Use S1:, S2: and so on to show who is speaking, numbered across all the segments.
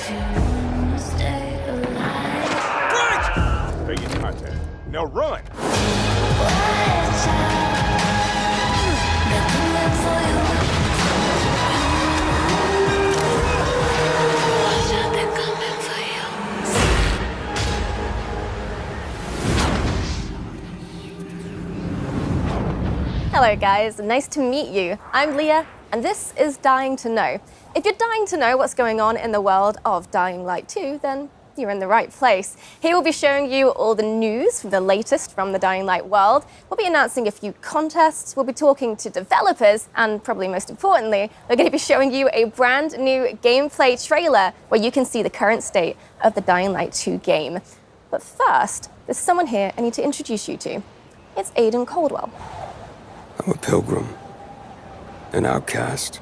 S1: Pay your contact. Now run!
S2: Hello guys, nice to meet you. I'm Leah, and this is Dying to Know. If you're dying to know what's going on in the world of Dying Light 2, then you're in the right place. Here we'll be showing you all the news, the latest from the Dying Light world. We'll be announcing a few contests, we'll be talking to developers, and probably most importantly, we're going to be showing you a brand new gameplay trailer where you can see the current state of the Dying Light 2 game. But first, there's someone here I need to introduce you to. It's Aidan Caldwell.
S3: I'm a pilgrim, an outcast,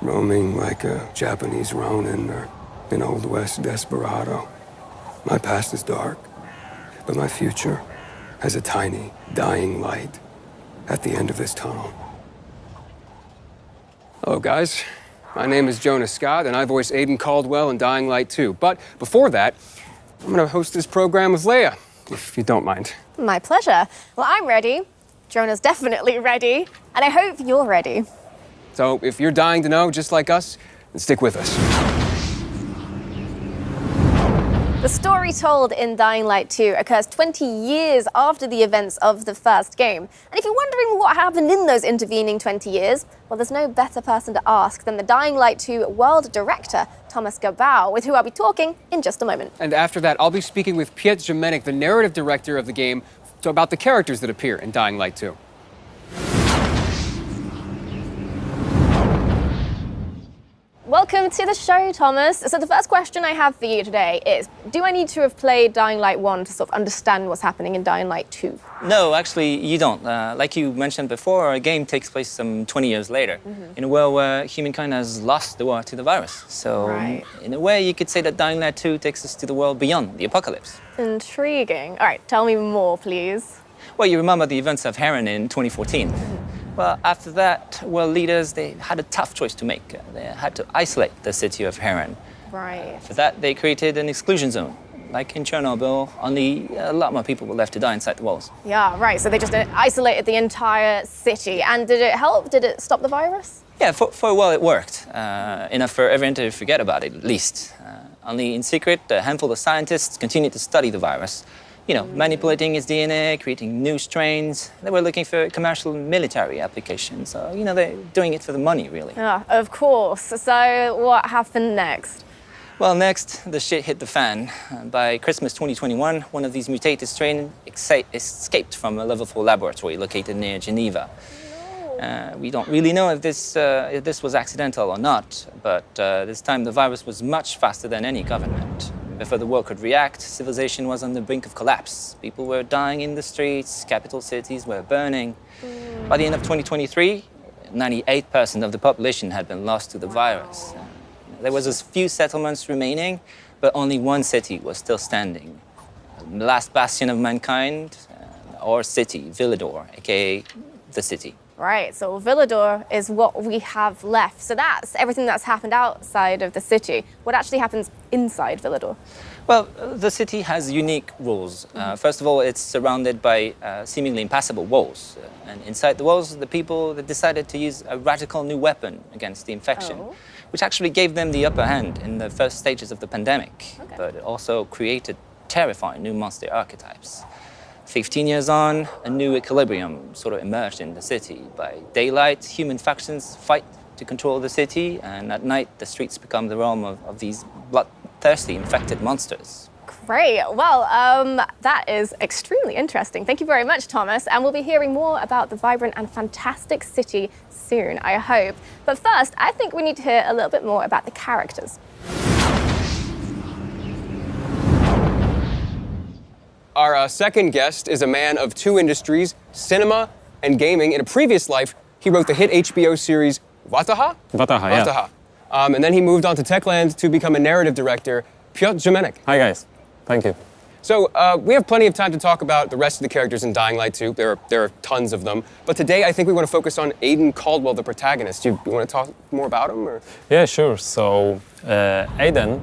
S3: roaming like a Japanese Ronin or an Old West desperado. My past is dark, but my future has a tiny, dying light at the end of this tunnel. Hello, guys. My name is Jonas Scott, and I voice Aidan Caldwell in Dying Light 2. But before that, I'm going to host this program with Leia, if you don't mind.
S2: My pleasure. Well, I'm ready. Jonah's definitely ready, and I hope you're ready.
S3: So if you're dying to know, just like us, then stick with us.
S2: The story told in Dying Light 2 occurs 20 years after the events of the first game. And if you're wondering what happened in those intervening 20 years, well, there's no better person to ask than the Dying Light 2 world director, Thomas Gabau, with who I'll be talking in just a moment.
S3: And after that, I'll be speaking with Piotr Jamenek, the narrative director of the game, about the characters that appear in Dying Light 2.
S2: Welcome to the show, Thomas. So the first question I have for you today is, do I need to have played Dying Light 1 to sort of understand what's happening in Dying Light 2?
S4: No, actually, you don't. Like you mentioned before, our game takes place some 20 years later, in a world where humankind has lost the war to the virus. So, in a way, you could say that Dying Light 2 takes us to the world beyond the apocalypse.
S2: Intriguing. All right, tell me more, please.
S4: Well, you remember the events of Heron in 2014. Well, after that, world leaders, they had a tough choice to make. They had to isolate the city of Heron.
S2: Right.
S4: For that, they created an exclusion zone. Like in Chernobyl, only a lot more people were left to die inside the walls.
S2: Yeah, right. So they just isolated the entire city. And did it help? Did it stop the virus?
S4: Yeah, for a while it worked. Enough for everyone to forget about it, at least. Only in secret, a handful of scientists continued to study the virus. You know, manipulating its DNA, creating new strains. They were looking for commercial and military applications. So, you know, they're doing it for the money, really.
S2: Yeah, of course. So what happened next?
S4: Well, next, the shit hit the fan. By Christmas 2021, one of these mutated strains escaped from a level 4 laboratory located near Geneva. We don't really know if this was accidental or not, but this time the virus was much faster than any government. Before the world could react, civilization was on the brink of collapse. People were dying in the streets, capital cities were burning. By the end of 2023, 98% of the population had been lost to the virus. There was a few settlements remaining, but only one city was still standing. The last bastion of mankind, our city, Villador, aka the city.
S2: Right, so Villador is what we have left. So that's everything that's happened outside of the city. What actually happens inside Villador?
S4: Well, the city has unique rules. First of all, it's surrounded by seemingly impassable walls. And inside the walls, the people decided to use a radical new weapon against the infection, which actually gave them the upper hand in the first stages of the pandemic. But it also created terrifying new monster archetypes. 15 years on, a new equilibrium sort of emerged in the city. By daylight, human factions fight to control the city, and at night, the streets become the realm of these bloodthirsty, infected monsters.
S2: Great. Well, that is extremely interesting. Thank you very much, Thomas. And we'll be hearing more about the vibrant and fantastic city soon, I hope. But first, I think we need to hear a little bit more about the characters.
S3: Our second guest is a man of two industries, cinema and gaming. In a previous life, he wrote the hit HBO series Wataha?
S5: Wataha, yeah.
S3: And then he moved on to Techland to become a narrative director. Piotr Jamenek.
S5: Hi, guys. Thank you. So we have plenty of time to talk about the rest of the characters in Dying Light 2. There are tons of them. But today, I think we want to focus on Aiden Caldwell, the protagonist. You want to talk more about him? Or?
S6: Yeah, sure. So Aiden,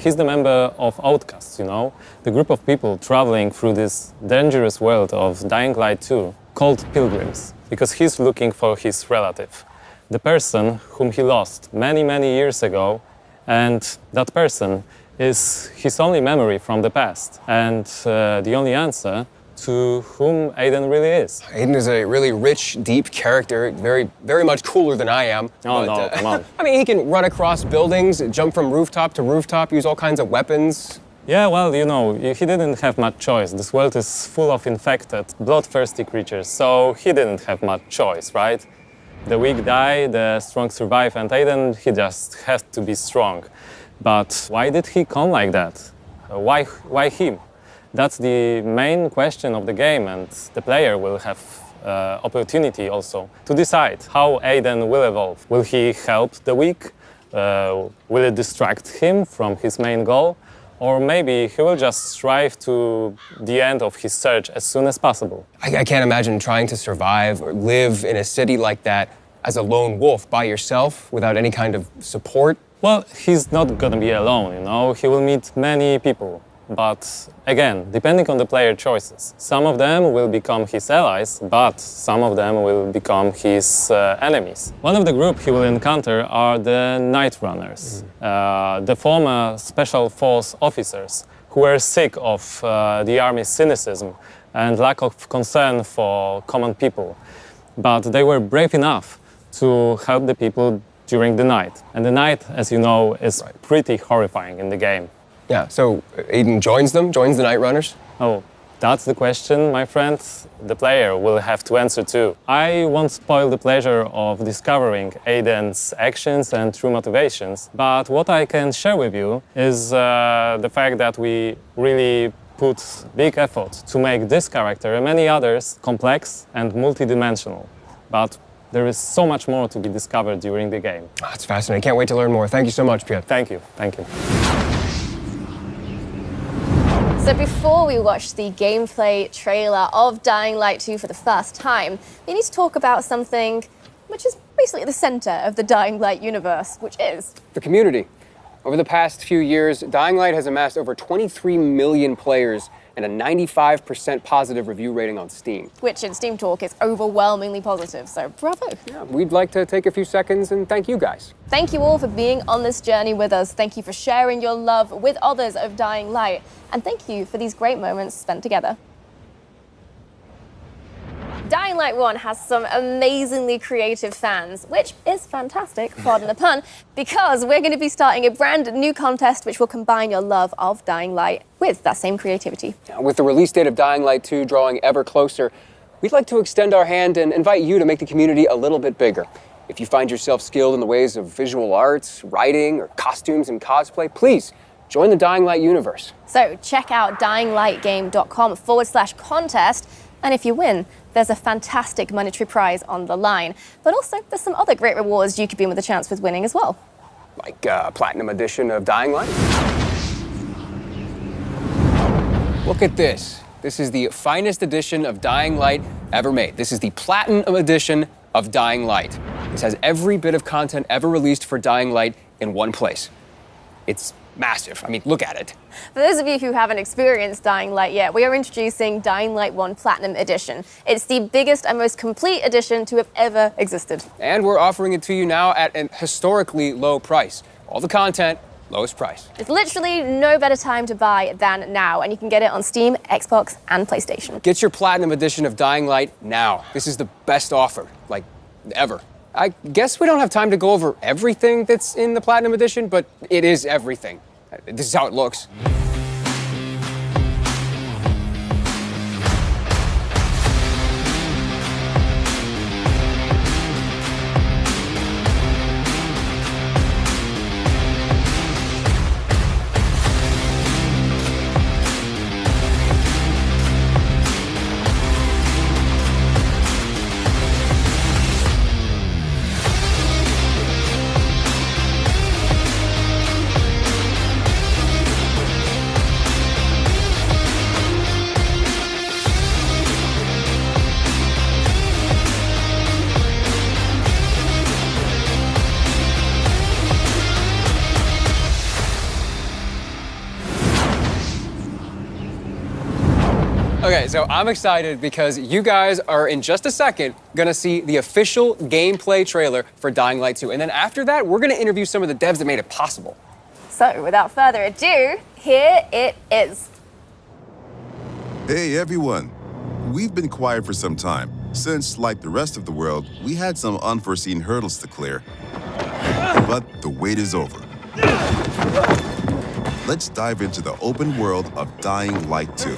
S6: he's the member of Outcasts, you know, the group of people traveling through this dangerous world of Dying Light 2 called pilgrims, because he's looking for his relative, the person whom he lost many, many years ago, and that person is his only memory from the past, and the only answer to whom Aiden really is.
S5: Aiden is a really rich, deep character, very much cooler than I am.
S6: Oh, no, come on.
S5: I mean, he can run across buildings, jump from rooftop to rooftop, use all kinds of weapons.
S6: Yeah, well, you know, he didn't have much choice. This world is full of infected, bloodthirsty creatures, so he didn't have much choice, right? The weak die, the strong survive, and Aiden, he just had to be strong. But why did he come like that? Why him? That's the main question of the game, and the player will have opportunity also to decide how Aiden will evolve. Will he help the weak? Will it distract him from his main goal? Or maybe he will just strive to the end of his search as soon as possible.
S5: I can't imagine trying to survive or live in a city like that as a lone wolf by yourself without any kind of support.
S6: Well, he's not gonna be alone, you know. He will meet many people. But again, depending on the player choices, some of them will become his allies, but some of them will become his enemies. One of the group he will encounter are the Night Runners, the former special force officers who were sick of the army's cynicism and lack of concern for common people. But they were brave enough to help the people during the night. And the night, as you know, is pretty horrifying in the game.
S5: Yeah, so Aiden joins them, joins the Night Runners?
S6: Oh, that's the question, my friend. The player will have to answer too. I won't spoil the pleasure of discovering Aiden's actions and true motivations, but what I can share with you is the fact that we really put big effort to make this character and many others complex and multidimensional. But there is so much more to be discovered during the game.
S5: Oh, that's fascinating. Can't wait to learn more. Thank you so much, Piotr.
S6: Thank you. Thank you.
S2: So before we watch the gameplay trailer of Dying Light 2 for the first time, we need to talk about something which is basically at the center of the Dying Light universe, which is
S5: The community. Over the past few years, Dying Light has amassed over 23 million players and a 95% positive review rating on Steam.
S2: which in Steam Talk is overwhelmingly positive, so bravo.
S5: Yeah, we'd like to take a few seconds and thank you guys.
S2: Thank you all for being on this journey with us. Thank you for sharing your love with others of Dying Light. And thank you for these great moments spent together. Dying Light 1 has some amazingly creative fans, which is fantastic, pardon the pun, because we're going to be starting a brand new contest which will combine your love of Dying Light with that same creativity.
S5: With the release date of Dying Light 2 drawing ever closer, we'd like to extend our hand and invite you to make the community a little bit bigger. If you find yourself skilled in the ways of visual arts, writing, or costumes and cosplay, please join the Dying Light universe.
S2: So check out dyinglightgame.com/contest, and if you win, there's a fantastic monetary prize on the line. But also, there's some other great rewards you could be in with a chance with winning as well.
S5: Like Platinum Edition of Dying Light. Look at this. This is the finest edition of Dying Light ever made. This is the Platinum Edition of Dying Light. This has every bit of content ever released for Dying Light in one place. It's massive. I mean, look at it.
S2: For those of you who haven't experienced Dying Light yet, we are introducing Dying Light 1 Platinum Edition. It's the biggest and most complete edition to have ever existed.
S5: And we're offering it to you now at an historically low price. All the content, lowest price.
S2: There's literally no better time to buy than now, and you can get it on Steam, Xbox, and PlayStation.
S5: Get your Platinum Edition of Dying Light now. This is the best offer, like, ever. I guess we don't have time to go over everything that's in the Platinum Edition, but it is everything. This is how it looks. Okay, so I'm excited because you guys are in just a second gonna see the official gameplay trailer for Dying Light 2. And then after that, we're gonna interview some of the devs that made it possible.
S2: So, without further ado, here it is.
S7: Hey everyone! We've been quiet for some time, since, like the rest of the world, we had some unforeseen hurdles to clear. But the wait is over. Let's dive into the open world of Dying Light 2.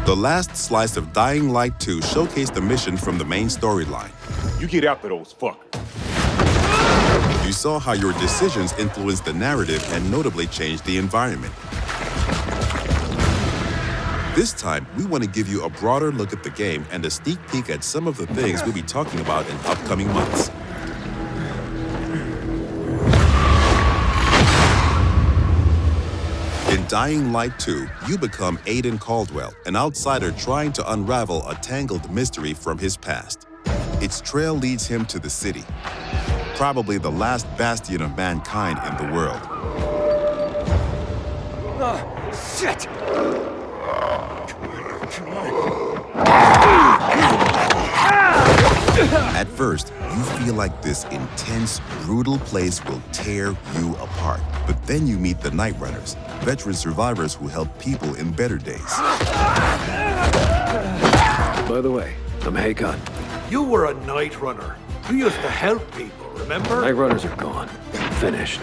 S7: The last slice of Dying Light 2 showcased the mission from the main storyline.
S1: You get after those fuckers.
S7: You saw how your decisions influenced the narrative and notably changed the environment. This time, we want to give you a broader look at the game and a sneak peek at some of the things we'll be talking about in upcoming months. In Dying Light 2, you become Aiden Caldwell, an outsider trying to unravel a tangled mystery from his past. Its trail leads him to the city, probably the last bastion of mankind in the world.
S3: Shit!
S7: At first, you feel like this intense, brutal place will tear you apart. But then you meet the Night Runners, veteran survivors who help people in better days.
S8: By the way, I'm Hakon.
S9: You were a night runner. You used to help people, remember?
S8: Night runners are gone. Finished.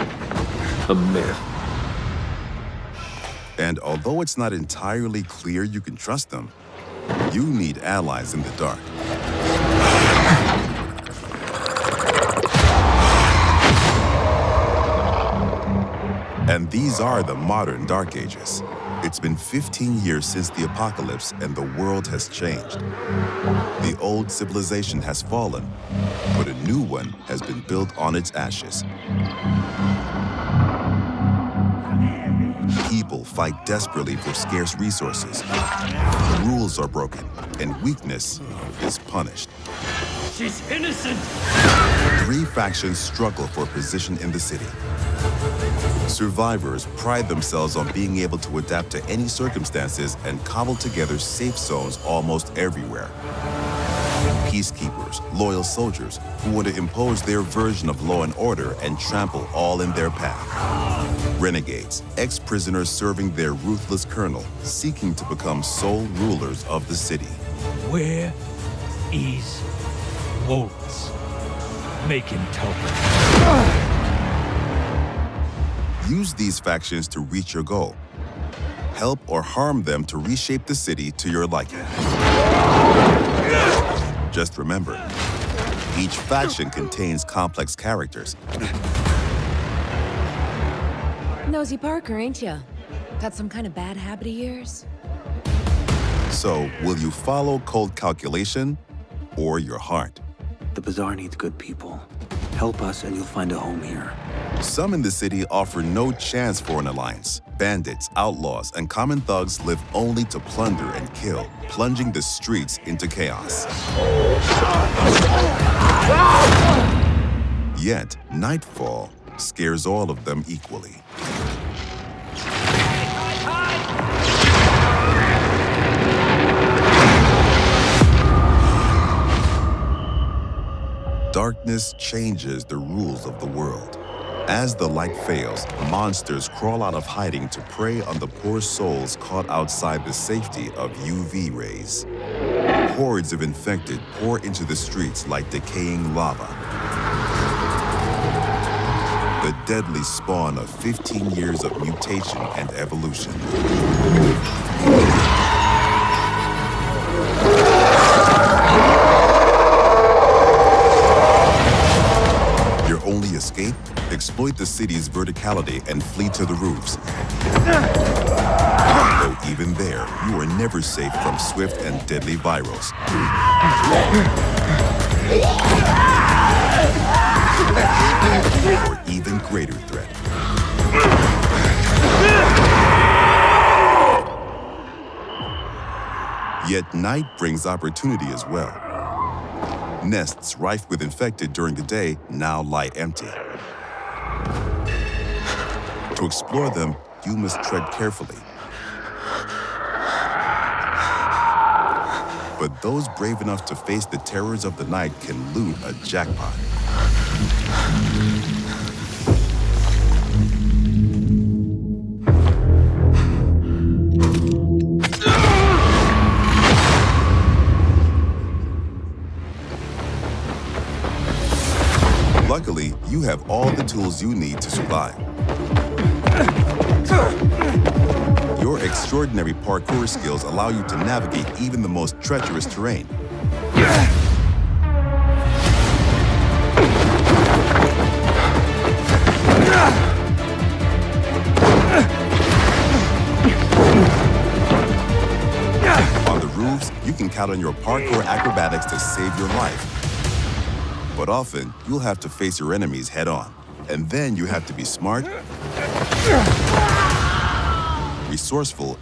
S8: A myth.
S7: And although it's not entirely clear you can trust them, you need allies in the dark. And these are the modern Dark Ages. It's been 15 years since the apocalypse and the world has changed. The old civilization has fallen, but a new one has been built on its ashes. People fight desperately for scarce resources. Rules are broken, and weakness is punished.
S9: She's innocent!
S7: 3 factions struggle for position in the city. Survivors pride themselves on being able to adapt to any circumstances and cobble together safe zones almost everywhere. Peacekeepers, loyal soldiers who want to impose their version of law and order and trample all in their path. Renegades, ex-prisoners serving their ruthless colonel, seeking to become sole rulers of the city.
S9: Where is Waltz? Make him tell me.
S7: Use these factions to reach your goal. Help or harm them to reshape the city to your liking. Just remember, each faction contains complex characters.
S10: Nosy Parker, ain't ya? Got some kind of bad habit of yours?
S7: So, will you follow cold calculation or your heart?
S8: The Bazaar needs good people. Help us and you'll find a home here.
S7: Some in the city offer no chance for an alliance. Bandits, outlaws, and common thugs live only to plunder and kill, plunging the streets into chaos. Yet, nightfall scares all of them equally. Darkness changes the rules of the world. As the light fails, monsters crawl out of hiding to prey on the poor souls caught outside the safety of UV rays. Hordes of infected pour into the streets like decaying lava. The deadly spawn of 15 years of mutation and evolution. Your only escape? Exploit the city's verticality and flee to the roofs. Though even there, you are never safe from swift and deadly virals. Or even greater threat. Yet night brings opportunity as well. Nests rife with infected during the day now lie empty. To explore them, you must tread carefully. But those brave enough to face the terrors of the night can loot a jackpot. Luckily, you have all the tools you need to survive. Your extraordinary parkour skills allow you to navigate even the most treacherous terrain. On the roofs, you can count on your parkour acrobatics to save your life. But often, you'll have to face your enemies head on. And then you have to be smart, resourceful,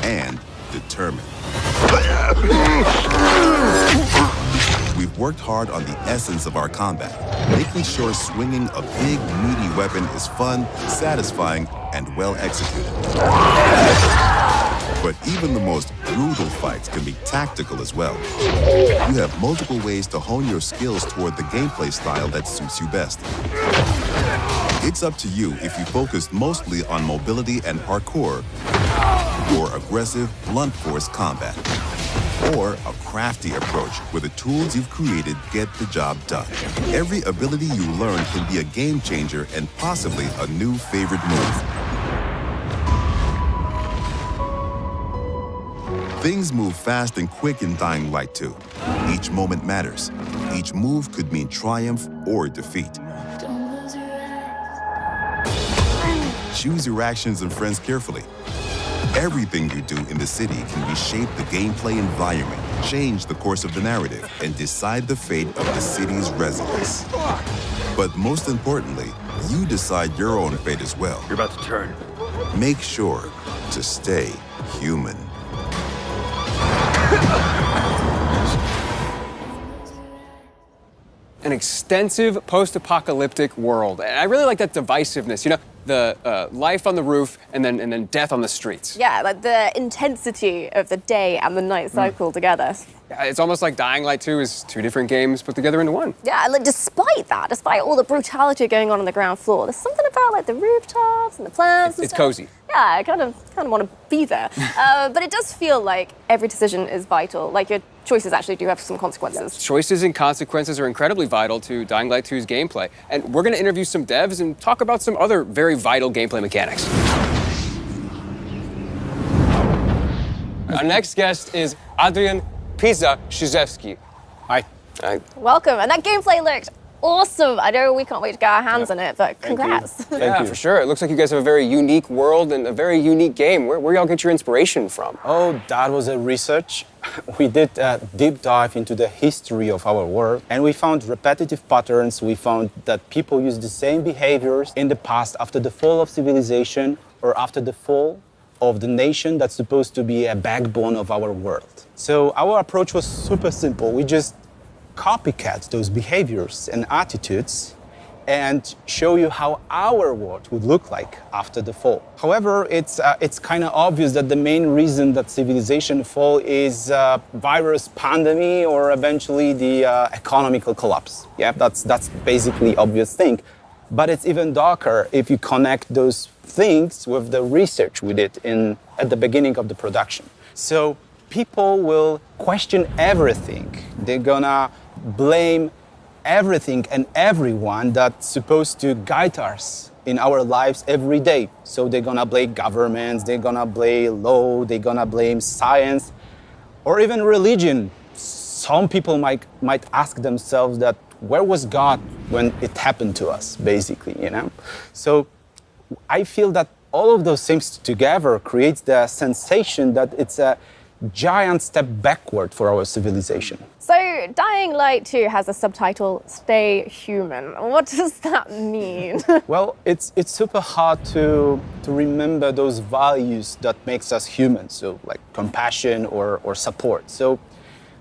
S7: and determined. We've worked hard on the essence of our combat, making sure swinging a big, meaty weapon is fun, satisfying, and well executed. But even the most brutal fights can be tactical as well. You have multiple ways to hone your skills toward the gameplay style that suits you best. It's up to you if you focus mostly on mobility and parkour, or aggressive, blunt force combat, or a crafty approach where the tools you've created get the job done. Every ability you learn can be a game changer and possibly a new favorite move. Things move fast and quick in Dying Light 2. Each moment matters. Each move could mean triumph or defeat. Choose your actions and friends carefully. Everything you do in the city can reshape the gameplay environment, change the course of the narrative, and decide the fate of the city's residents. But most importantly, you decide your own fate as well.
S9: You're about to turn.
S7: Make sure to stay human.
S5: An extensive post-apocalyptic world. And I really like that divisiveness, you know, the life on the roof and then death on the streets.
S2: Yeah, like the intensity of the day and the night cycle together.
S5: Yeah, it's almost like Dying Light 2 is two different games put together into one.
S2: Yeah, like despite all the brutality going on the ground floor, there's something about like the rooftops and the plants.
S5: It's cozy.
S2: Yeah, I kind of want to be there. But it does feel like every decision is vital. Like your choices actually do have some consequences.
S5: Choices and consequences are incredibly vital to Dying Light 2's gameplay. And we're going to interview some devs and talk about some other very vital gameplay mechanics. Our next guest is Adrian Pisa-Szewski.
S11: Hi.
S5: Hi.
S2: Welcome. And that gameplay looked awesome. I know we can't wait to get our hands on it, but congrats.
S5: Yeah, for sure. It looks like you guys have a very unique world and a very unique game. Where y'all get your inspiration from?
S11: Oh, that was a research. We did a deep dive into the history of our world, and we found repetitive patterns. We found that people use the same behaviors in the past after the fall of civilization or after the fall of the nation that's supposed to be a backbone of our world. So our approach was super simple. We just copycat those behaviors and attitudes and show you how our world would look like after the fall. However, it's kind of obvious that the main reason that civilization fall is virus pandemic or eventually the economical collapse. Yeah, that's basically obvious thing. But it's even darker if you connect those things with the research we did at the beginning of the production. So people will question everything. They're gonna blame everything and everyone that's supposed to guide us in our lives every day. So they're gonna blame governments, they're gonna blame law, they're gonna blame science, or even religion. Some people might ask themselves that, where was God when it happened to us, basically, you know? So I feel that all of those things together creates the sensation that it's a giant step backward for our civilization.
S2: So Dying Light 2 has a subtitle, Stay Human. What does that mean?
S11: Well, it's super hard to remember those values that makes us human, so like compassion or support. So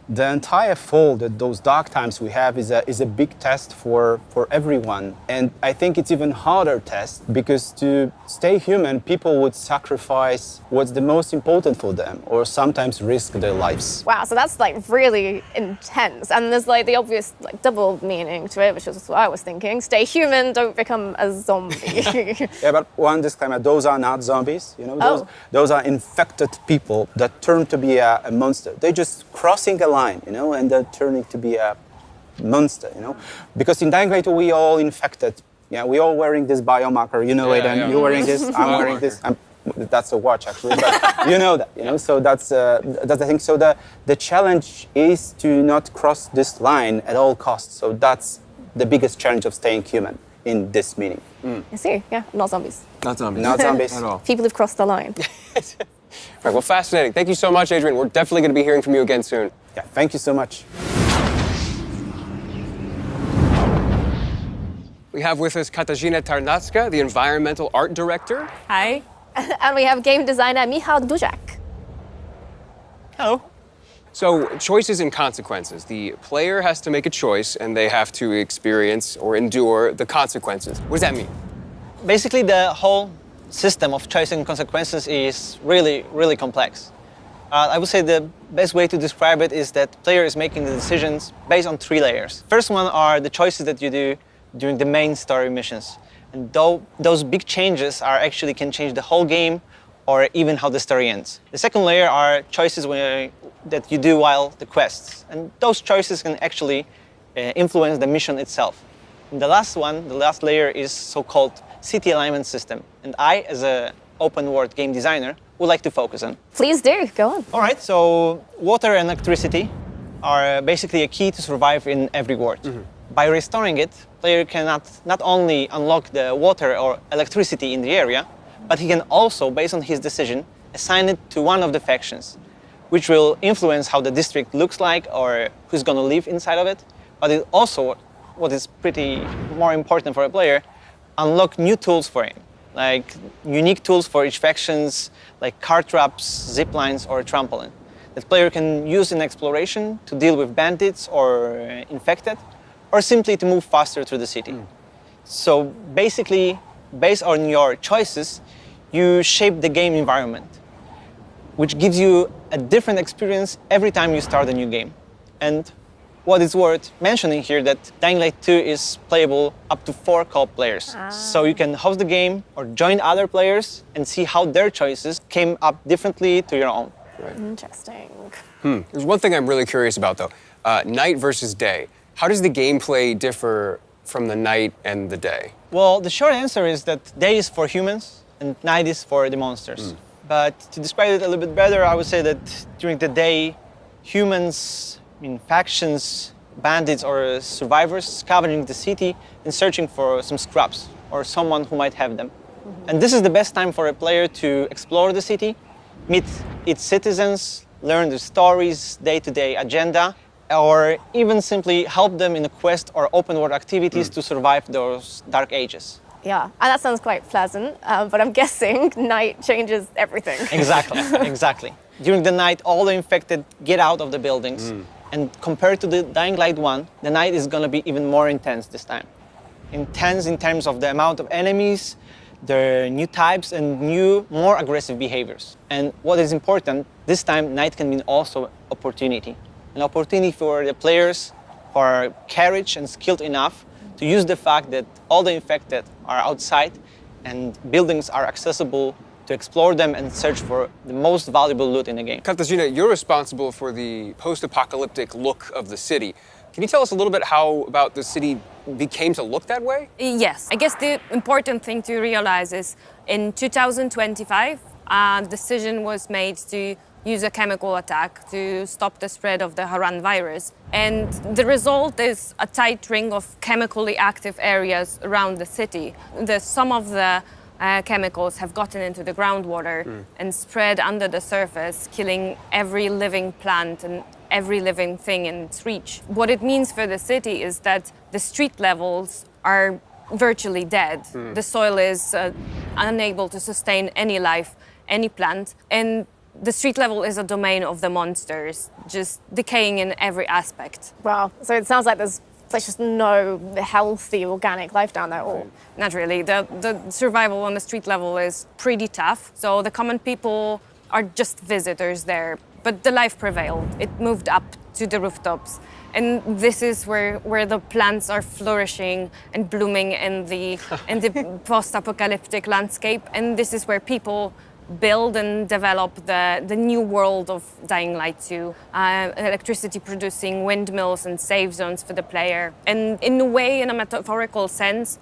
S11: The entire fall, those dark times we have, is a big test for everyone. And I think it's even harder test because to stay human, people would sacrifice what's the most important for them or sometimes risk their lives.
S2: Wow, so that's like really intense. And there's like the obvious like double meaning to it, which is what I was thinking. Stay human, don't become a zombie.
S11: Yeah, but one disclaimer, those are not zombies, you know, those are infected people that turn to be a monster. They're just crossing a line, you know, and they're turning to be a monster, you know. Because in Dying Light 2, we all infected. Yeah, we all wearing this biomarker, you know it, and you're wearing this, I'm wearing this. That's a watch, actually, but you know that, you know, so that's the thing. So the challenge is to not cross this line at all costs. So that's the biggest challenge of staying human in this meaning.
S2: I see, yeah, not zombies.
S5: Not zombies.
S11: Not zombies.
S5: At all.
S2: People who've crossed the line.
S5: Right, well, fascinating. Thank you so much, Adrian. We're definitely going to be hearing from you again soon.
S11: Yeah, thank you so much.
S5: We have with us Katarzyna Tarnacka, the environmental art director.
S2: Hi. And we have game designer Michał Duzak.
S4: Hello.
S5: So, choices and consequences. The player has to make a choice, and they have to experience or endure the consequences. What does that mean?
S4: Basically, the whole system of choice and consequences is really, really complex. I would say the best way to describe it is that player is making the decisions based on 3 layers. First one are the choices that you do during the main story missions. And those big changes actually can change the whole game or even how the story ends. The second layer are choices that you do while the quests. And those choices can actually influence the mission itself. And the last one, the last layer, is so-called city alignment system. And I, as an open world game designer, would like to focus on.
S2: Please do, go on.
S4: All right, so water and electricity are basically a key to survive in every world. By restoring it, player can not only unlock the water or electricity in the area, but he can also, based on his decision, assign it to one of the factions, which will influence how the district looks like or who's going to live inside of it. But it also, what is pretty more important for a player, unlock new tools for him, like unique tools for each factions, like car traps, zip lines, or a trampoline, that player can use in exploration to deal with bandits or infected, or simply to move faster through the city. So basically, based on your choices, you shape the game environment, which gives you a different experience every time you start a new game. And what is worth mentioning here that Dying Light 2 is playable up to 4 co-op players. So you can host the game or join other players and see how their choices came up differently to your own.
S5: Right.
S2: Interesting.
S5: There's one thing I'm really curious about, though. Night versus day. How does the gameplay differ from the night and the day?
S4: Well, the short answer is that day is for humans and night is for the monsters. But to describe it a little bit better, I would say that during the day, humans, factions, bandits, or survivors scavenging the city and searching for some scraps or someone who might have them. And this is the best time for a player to explore the city, meet its citizens, learn the stories, day-to-day agenda, or even simply help them in a quest or open world activities to survive those dark ages.
S2: Yeah, and that sounds quite pleasant, but I'm guessing night changes everything.
S4: Exactly, exactly. During the night, all the infected get out of the buildings. And compared to the Dying Light 1, the night is going to be even more intense this time. Intense in terms of the amount of enemies, their new types, and new, more aggressive behaviors. And what is important, this time night can mean also opportunity. An opportunity for the players who are courage and skilled enough to use the fact that all the infected are outside and buildings are accessible to explore them and search for the most valuable loot in the game.
S5: Katarzyna, you're responsible for the post-apocalyptic look of the city. Can you tell us a little bit how about the city became to look that way?
S12: Yes. I guess the important thing to realize is in 2025, a decision was made to use a chemical attack to stop the spread of the Haran virus. And the result is a tight ring of chemically active areas around the city. Some of the chemicals have gotten into the groundwater and spread under the surface, killing every living plant and every living thing in its reach. What it means for the city is that the street levels are virtually dead. The soil is unable to sustain any life, any plant, and the street level is a domain of the monsters, just decaying in every aspect.
S2: Wow. So it sounds like there's just no healthy organic life down there at all.
S12: Not really. The survival on the street level is pretty tough. So the common people are just visitors there. But the life prevailed. It moved up to the rooftops. And this is where the plants are flourishing and blooming in the post-apocalyptic landscape. And this is where people build and develop the new world of Dying Light 2, electricity producing windmills and safe zones for the player. And in a way, in a metaphorical sense,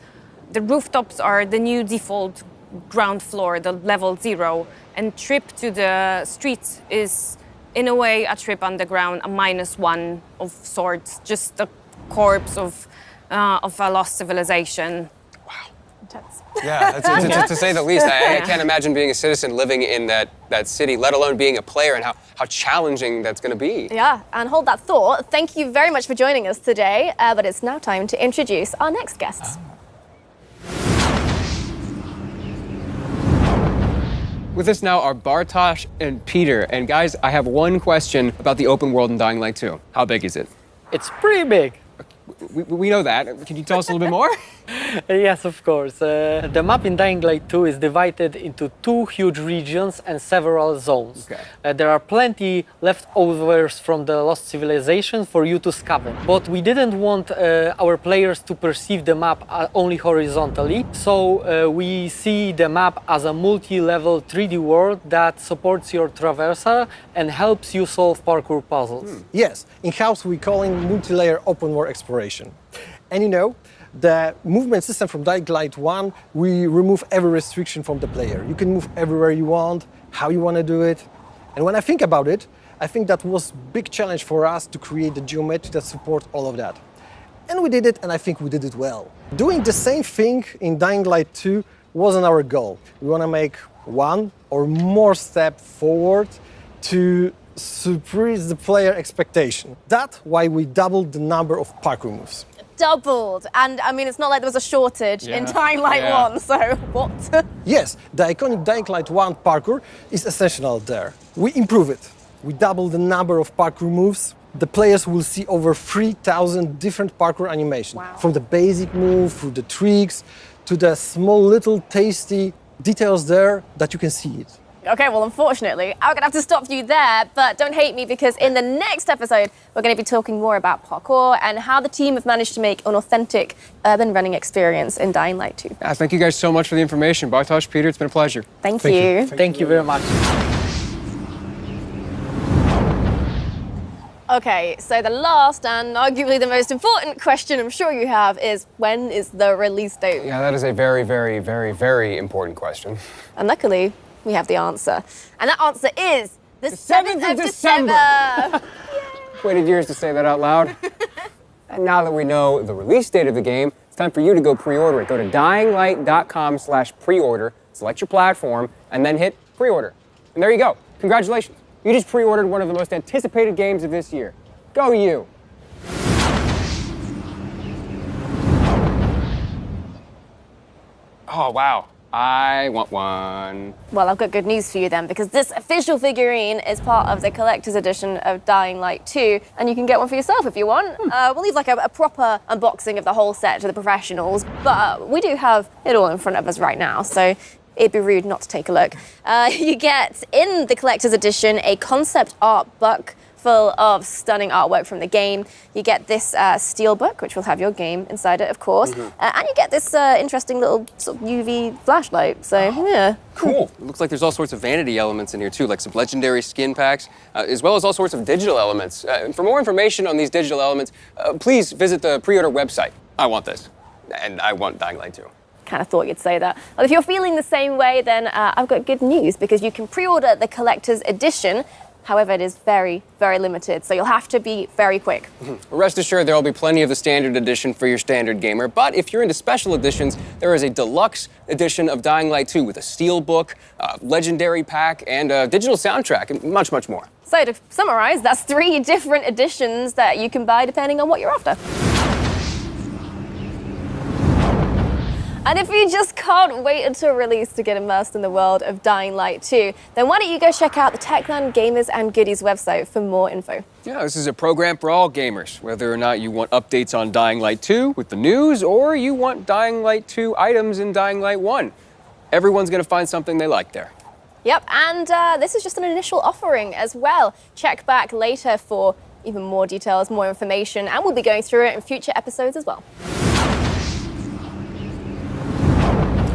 S12: the rooftops are the new default ground floor, the level 0, and trip to the streets is, in a way, a trip underground, a -1 of sorts, just a corpse of a lost civilization.
S5: Yeah, to say the least. I can't imagine being a citizen living in that city, let alone being a player, and how challenging that's going to be.
S2: Yeah, and hold that thought. Thank you very much for joining us today, but it's now time to introduce our next guests.
S5: With us now are Bartosz and Peter. And guys, I have one question about the open world in Dying Light 2. How big is it?
S13: It's pretty big.
S5: We know that. Can you tell us a little bit more?
S13: Yes, of course. The map in Dying Light 2 is divided into 2 huge regions and several zones.
S5: Okay.
S13: There are plenty leftovers from the lost civilization for you to scavenge. But we didn't want our players to perceive the map only horizontally, so we see the map as a multi-level 3D world that supports your traversal and helps you solve parkour puzzles.
S14: Yes, in-house we call it multi-layer open world exploration. And you know, the movement system from Dying Light 1, we remove every restriction from the player. You can move everywhere you want, how you want to do it. And when I think about it, I think that was a big challenge for us to create the geometry that supports all of that. And we did it, and I think we did it well. Doing the same thing in Dying Light 2 wasn't our goal. We want to make one or more step forward to surprise the player expectation. That's why we doubled the number of parkour moves.
S2: Doubled. And I mean, it's not like there was a shortage in Dying Light 1, so what?
S14: Yes, the iconic Dying Light 1 parkour is essential there. We improve it. We double the number of parkour moves. The players will see over 3,000 different parkour animations.
S2: Wow.
S14: From the basic move, through the tricks, to the small little tasty details there that you can see it.
S2: Okay, well, unfortunately, I'm going to have to stop you there, but don't hate me because in the next episode, we're going to be talking more about parkour and how the team have managed to make an authentic urban running experience in Dying Light 2.
S5: Thank you guys so much for the information. Bartosz, Peter, it's been a pleasure.
S2: Thank you.
S13: Thank you very much.
S2: Okay, so the last and arguably the most important question I'm sure you have is, when is the release date?
S5: Yeah, that is a very, very, very, very important question.
S2: And luckily, we have the answer. And that answer is the 7th of December.
S5: Waited years to say that out loud. And now that we know the release date of the game, it's time for you to go pre-order it. Go to dyinglight.com/pre-order, select your platform, and then hit pre-order. And there you go. Congratulations. You just pre-ordered one of the most anticipated games of this year. Go you. Oh, wow. I want one.
S2: Well, I've got good news for you then, because this official figurine is part of the collector's edition of Dying Light 2, and you can get one for yourself if you want. We'll leave like a proper unboxing of the whole set to the professionals, but we do have it all in front of us right now, so it'd be rude not to take a look. You get, in the collector's edition, a concept art book full of stunning artwork from the game. You get this steel book, which will have your game inside it, of course. And you get this interesting little sort of UV flashlight, so yeah.
S5: Cool. It looks like there's all sorts of vanity elements in here too, like some legendary skin packs, as well as all sorts of digital elements. For more information on these digital elements, please visit the pre-order website. I want this, and I want Dying Light 2.
S2: Kind of thought you'd say that. Well, if you're feeling the same way, then I've got good news, because you can pre-order the collector's edition. However, it is very, very limited, so you'll have to be very quick.
S5: Rest assured, there will be plenty of the standard edition for your standard gamer, but if you're into special editions, there is a deluxe edition of Dying Light 2 with a steel book, legendary pack, and a digital soundtrack, and much, much more.
S2: So to summarize, that's 3 different editions that you can buy depending on what you're after. And if you just can't wait until release to get immersed in the world of Dying Light 2, then why don't you go check out the Techland Gamers and Goodies website for more info.
S5: Yeah, this is a program for all gamers, whether or not you want updates on Dying Light 2 with the news, or you want Dying Light 2 items in Dying Light 1. Everyone's gonna find something they like there.
S2: Yep, and this is just an initial offering as well. Check back later for even more details, more information, and we'll be going through it in future episodes as well.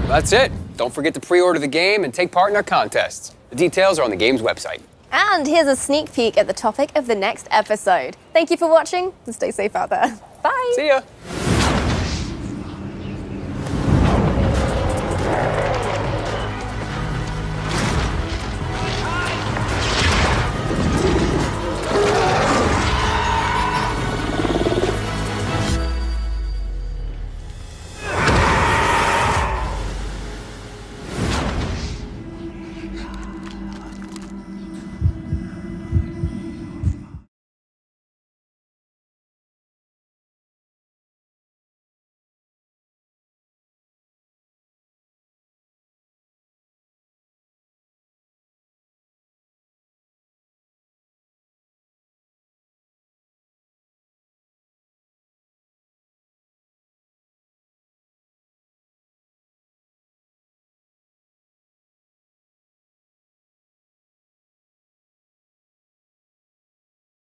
S5: That's it. Don't forget to pre-order the game and take part in our contests. The details are on the game's website.
S2: And here's a sneak peek at the topic of the next episode. Thank you for watching, and stay safe out there. Bye.
S5: See ya.